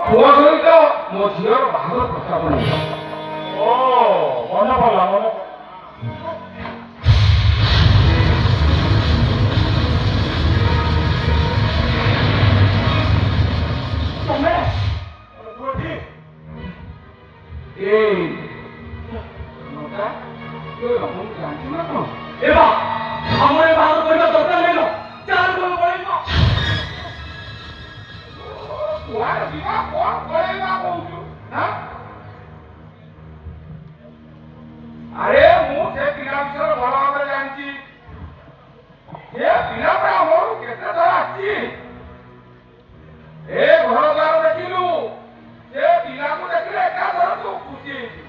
ପୁଅ ସହିତ ମୋ ଝିଅର ବାହାଘର ପ୍ରସ୍ତାବ ନେଇଛ। ଓ ମନେ ପଡ଼ିଲା ମନେ ତମେ এই নটা তুই অমন জানিস না কଣ? এবা আমার বাহাদুর কইবা দরকার নাই না চার করে পড়াইবা କୁଆଡ଼େ ଯିବା କଣ ପଳେଇବା କହୁଛୁ? ଆରେ ମୁଁ ସେ ପିଲା ବିଷୟରେ ଭଲ ଭାବରେ ଜାଣିଛି। ସେ ପିଲାଟା ଆମରୁ କେତେ ଥର ଆସିଛି। ଏ ଘର ଦ୍ୱାର ଦେଖିଲୁ, ସେ ପିଲାକୁ ଦେଖିଲେ ଏକାଥର ତୁ ଖୁସି ହେଇଯିବୁ।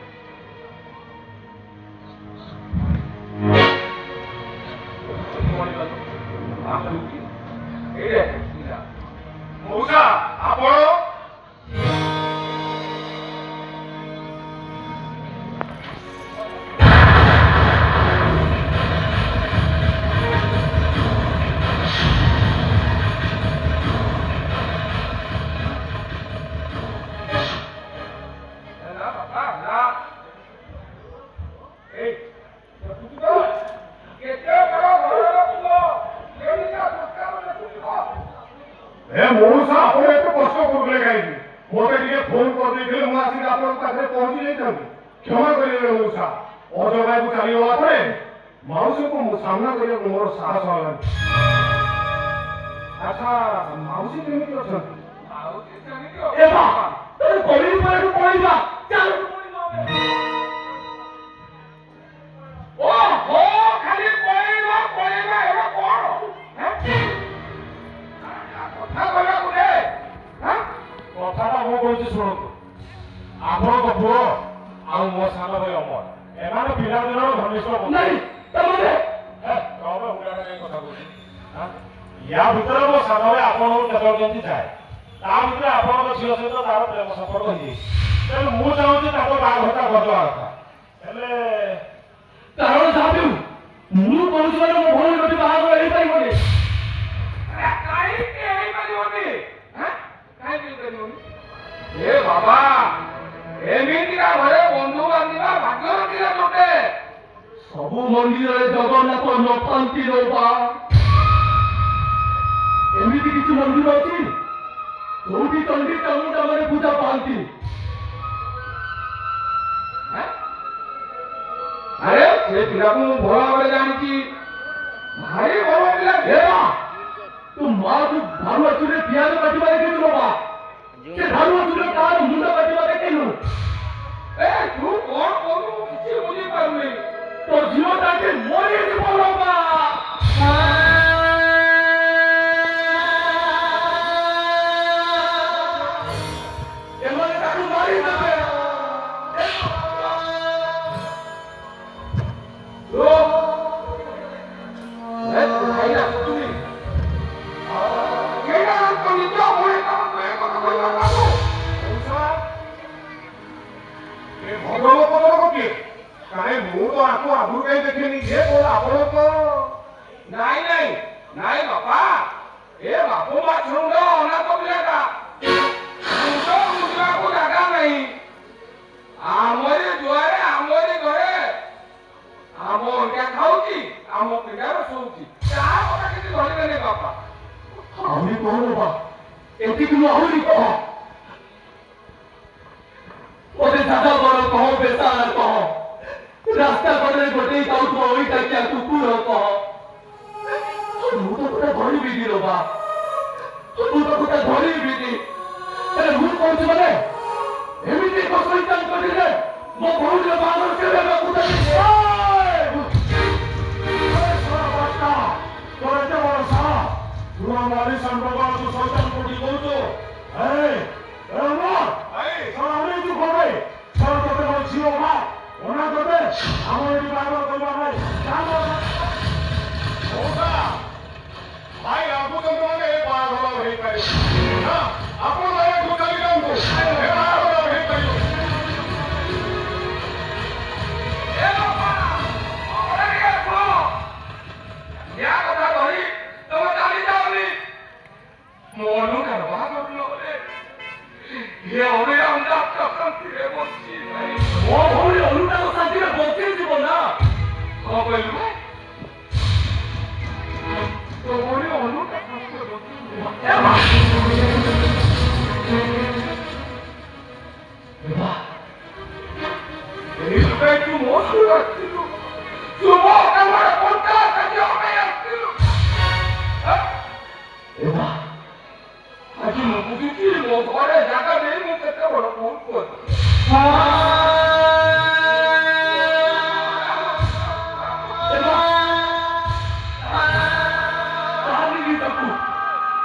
ମଉସା ଆପଣ ମଉସା ଆପଣ ଏତେ କଷ୍ଟ କରୁଥିଲେ କାହିଁକି? ମୋତେ ଟିକେ ଫୋନ କରିଦେଇଥିଲେ ମୁଁ ଆସିକି ଆପଣଙ୍କ ପାଖରେ ପହଞ୍ଚି ଯାଇଥାନ୍ତି। କ୍ଷମା କରିବେ ମଉସା, ଅଜଗାକୁ ଚାଲିଗଲା ପରେ ମାଉସୀଙ୍କୁ ସାମ୍ନା କରିବାକୁ ମୋର ସାହସ ହେଲାନି। ଆଚ୍ଛା ମାଉସୀ କେମିତି ଅଛନ୍ତି? କଥାଟା ମୁଁ କହୁଛି ଶୁଣନ୍ତୁ। ଆପଣଙ୍କ ପୁଅ ଆଉ ମୋ ସାନ ଭାଇ ଅମର ଏମାନେ ପିଲାଦିନର ଘନିଷ୍ଠ ବନ୍ଧୁ। ୟା ଭିତରେ ମୋ ସାନ ଭାଇ ଆପଣଙ୍କୁ କେତେବେଳେ କେମିତି ଯାଏ, ତା ଭିତରେ ଆପଣଙ୍କ ଝିଅ ସହିତ ତାର ପ୍ରେମ ସମ୍ପର୍କ ହେଇଯାଇଛି। ତେଣୁ ମୁଁ ଚାହୁଁଛି ତାଙ୍କ ବାହାଘରଟା କରିଦେବା କଥା। ହେଲେ କାରଣ ଯାହା ବି ମୁଁ କହୁଛି ମାନେ ମୋ ଭଉଣୀ ଗୋଟେ ବାହାଘର ହେଇପାରିବନି। କାହିଁକି ହେଇପାରିବନି? କାହିଁକି ହେଇପାରିବନି? ଏ ବାବା, ଏମିତିକା ଘରେ ବନ୍ଧୁ ବାନ୍ଧିବା ଭାଗ୍ୟର ଥିଲା ଗୋଟେ। ସବୁ ମନ୍ଦିରରେ ଜଗନ୍ନାଥ ନଥାନ୍ତି ରବା। ଏମିତି କିଛି ମନ୍ଦିର ଅଛି ଯୋଉଠି ଚଣ୍ଡୀ ଚାମୁଣ୍ଡା ମାନେ ପୂଜା ପାଆନ୍ତି। ଆରେ ସେ ପିଲାକୁ ମୁଁ ଭଲ ଭାବରେ ଜାଣିଛି, ଭାରି ଭଲ ପିଲା। ତୁ ମା ତୁ ଧାରୁ ଆସୁରେ ପିଆଜ କାଟିବା ଦେଖିଛୁ ବାବା। ସେ ଧାରୁ ଆସୁରେ ତାର ମୁଣ୍ଡ କାଟିବା ଦେଖିଲୁ। ଏ ତୁ କଣ କରୁ କିଛି ବୁଝିପାରୁନି। ତୋ ଝିଅ ତାকে ମରିଯିବ ବାବା। ଏମାନେ ତାକୁ ମାରିଦେବେ। ମୁଁ ତ ଆକୁ ଆଗରୁ କାହିଁ ଦେଖିନି। ଏ କଣ ଆପଣଙ୍କ? ନାଇଁ ନାଇଁ ନାଇଁ ବାପା, ଏ ବାପ ମା ଛୁଣ୍ଡ ଅନାଥ ପିଲାଟା। ବୁଝିବାକୁ ଜାଗା ନାହିଁ। ଆମରି ଦୁଆରେ ଆମରି ଘରେ ଆମ ଅଣ୍ଡା ଖାଉଛି, ଆମ ପିଲାର ଶୋଉଛି। ତା କଥା କିଛି ଧରିବେନି ବାପା। ଆହୁରି କହ ବାବା, ଏତିକି ଆହୁରି କହ। ଗୋଟେ ଜାଗା ବଡ଼ କହ, ବେସାର କହ। ରାସ୍ତା କଡ଼ରେ ଗୋଟେଇ ଯାଉଥିବ ଓଇଟା କିଆ କୁକୁର କହ। ମୁଁ ତ ଗୋଟେ କହିବି ଏ ଅଭିରାମଟା ଶାନ୍ତିରେ ବଞ୍ଚି ନାହିଁ। ମୋ ଭଉଣୀ ଅନୁତାକୁ ଶାନ୍ତିରେ ବଞ୍ଚେଇଯିବ ନା। କଣ କହିଲୁ? ତୋ ଭଉଣୀ ଅନୁଟା ଶାନ୍ତିରେ ବଞ୍ଚିଯିବ। ଏଇଥିପାଇଁ ତୁ ମୋ ସହିତ ଆସିଥିଲୁ। ତୁ ମୋ କାମରେ କଣ୍ଟା ସାଜିବା ପାଇଁ ଆସିଥିଲୁ। ଆଜି ମୁଁ ବୁଝୁଛି ମୋ ଘରେ ଜାଗା ଦେଇ ମୁଁ କେତେ ବଡ ଭୁଲ କରିଛି।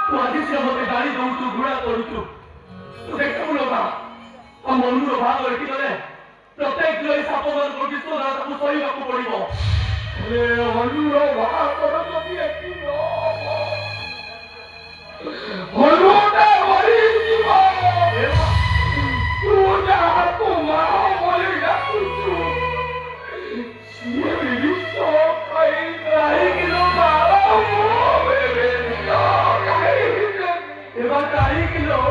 ତୁ ଆଜି ସେ ମତେ ଗାଳି ଦଉଛୁ, ଘୃଣା କରୁଛୁ। ତୁ ଦେଖିବୁ ଲୋକା ଆମ ମନୁର ଭାଗ ଏଠି ଗଲେ ପ୍ରତ୍ୟେକ ଦିନ ଏଇ ସାପମାନଙ୍କ ବିଶ୍ୱ ତାକୁ ସହିବାକୁ ପଡିବ। ଅନୁର ବାହାଘର ଯଦି ଏଠି ନ ହବ, ଅନୁଟା ମରିଯିବ। ତୁ ଯାହାକୁ ମା ବୋଲି ଡାକୁଛୁ ସିଏ ବିଷ ଖାଇ କାହିଁକି ଲୋ ମା? এবার তাই কিলো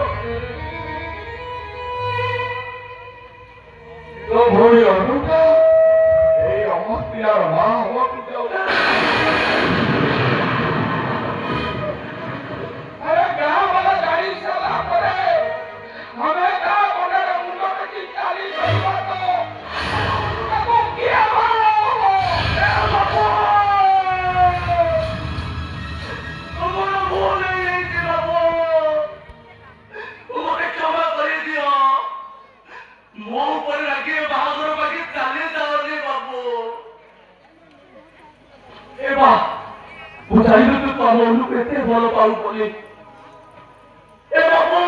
তো ভরি অনুটা এই অমস্তিয়ার মা হতে যাও। আরে গাঁ বালা গাড়ি চালা করে আমি গাঁ বনের মুন্ড থেকে চালি যাইবা তো তাকে কি আমার ভুল হয়ে গেছে বাবু, তোমাকে ক্ষমা করে দিও। ମୋ ଉପରେ ରାଗି ବାହାଘର ପାଖି ଚାଲି ଯାଅନି ବାବୁ। ଏ ବା ମୁଁ ଜାଣିଲି ତୁ ତମ ଅନୁକୁ ଏତେ ଭଲ ପାଉ ବୋଲି। ଏ ବାବୁ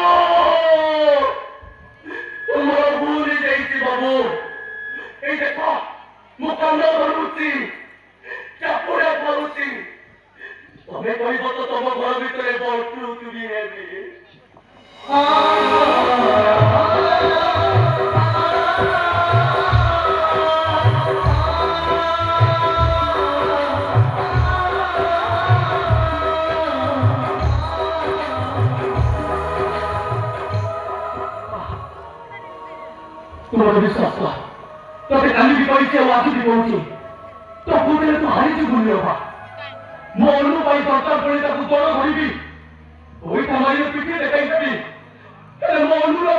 ତୁମର ଭୁଲ ହେଇଯାଇଛି ବାବୁ। ଏଇ ଦେଖ ମୁଁ କାନ ଧରୁଛି, ଚାପୁଡା କରୁଛି। ତମେ କହିବ ତ ତମ ଘର ଭିତରେ ବଞ୍ଚୁ ତୁବି ହେବି। ତୁମର ବିଶ୍ୱାସ କର, ତତେ କାଲି ବି କହିଛି ଆଉ ଆଜି ବି କହୁଛି, ତୋ ବୁଦ୍ଧିରେ ତୁ ହାରିଛୁ ବୁଲି ବାବା। ମୋ ଅନୁ ପାଇଁ ଦରକାର ପଡି ତାକୁ ଦଳ ଧରିବି, ପଇସା ମାରିବ ପିଠି ଦେଖାଇ ଦେବି, ହେଲେ ମୋ ଅନୁର